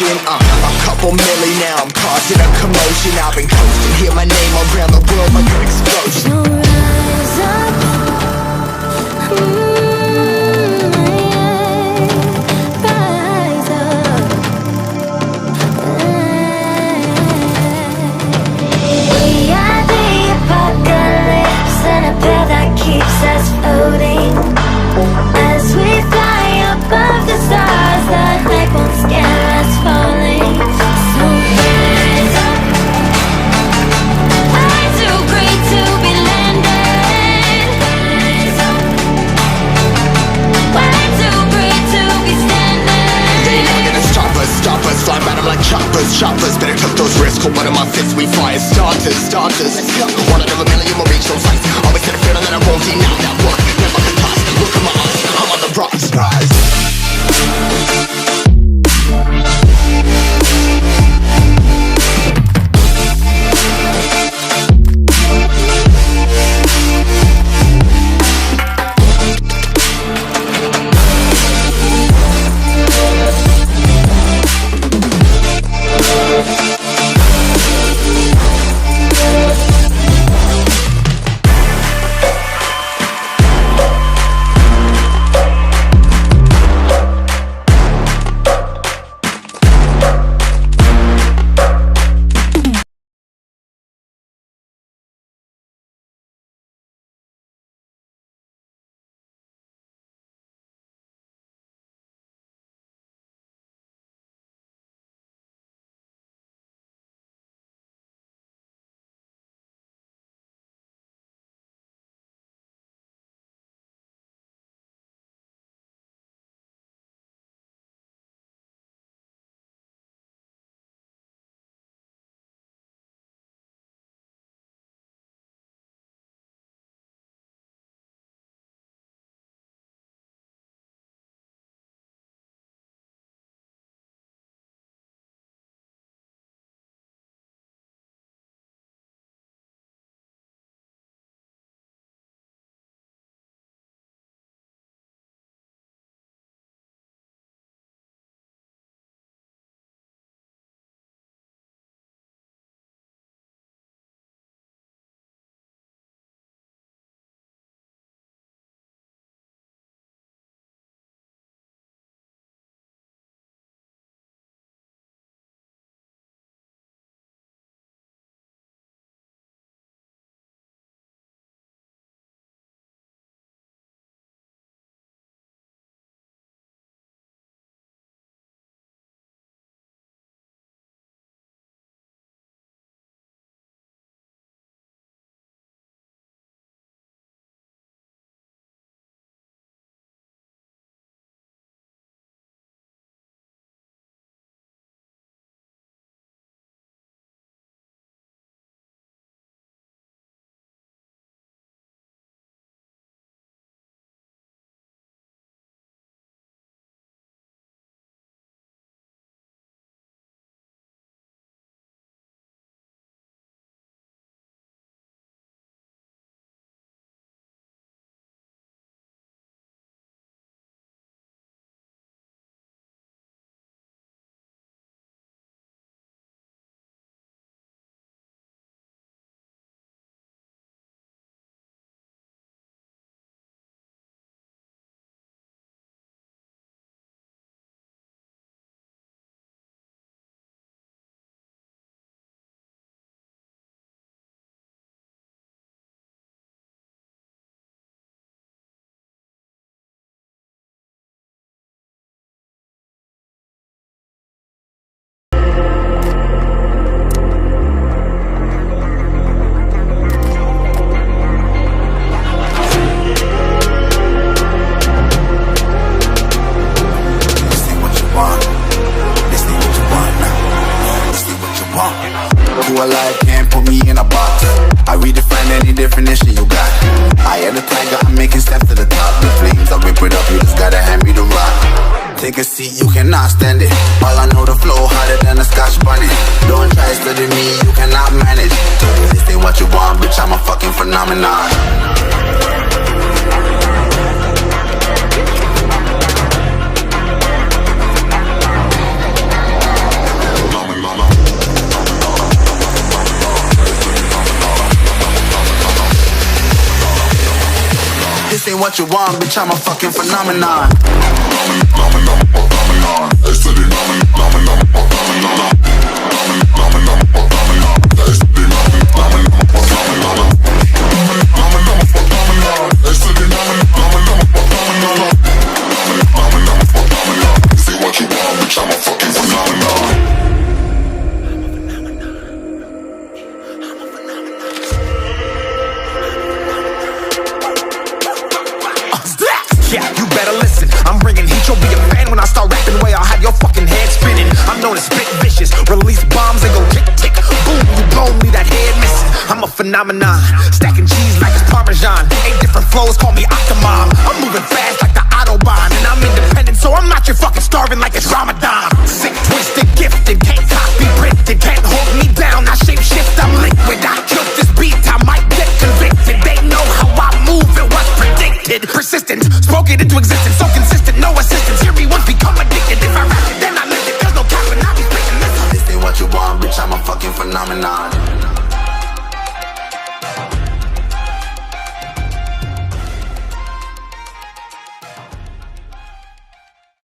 motion. A couple milli now, I'm causing a commotion. I've been coasting, hear my name around the world like an explosion. So rise up, rise up. We are the apocalypse, and a pill that keeps us floating. As we fly above the stars, the night won't scare us falling. So rise up. I'm too great to be landed. Rise up. We're too great to be standing. They not gonna stop us, fly by them like choppers. Better tuck those wrists, hold one of my fists, we fire starters. Let's go. One out of a million will reach those heights. Always had a feeling that I won't deny that work. Never been tossed, look at my eyes, I'm on the rocks. to a life, can't put me in a box. I redefine any definition you got. I am the tiger, I'm making steps to the top. The flames, I rip it up, you just gotta hand me the rock. Take a seat, you cannot stand it. All I know, the flow harder than a Scotch bonnet. Don't try study me, you cannot manage. This ain't what you want, bitch, I'm a fucking phenomenon. what you want, bitch, I'm a fucking phenomenon. Yeah, you better listen. I'm bringing heat, you'll be a fan when I start rapping. Way I'll have your fucking head spinning. I'm known as spit vicious, release bombs and go tick tick. Boom, you blow me, that head missing. I'm a phenomenon, stacking cheese like it's Parmesan. 8 different flows, call me Octomom. I'm moving fast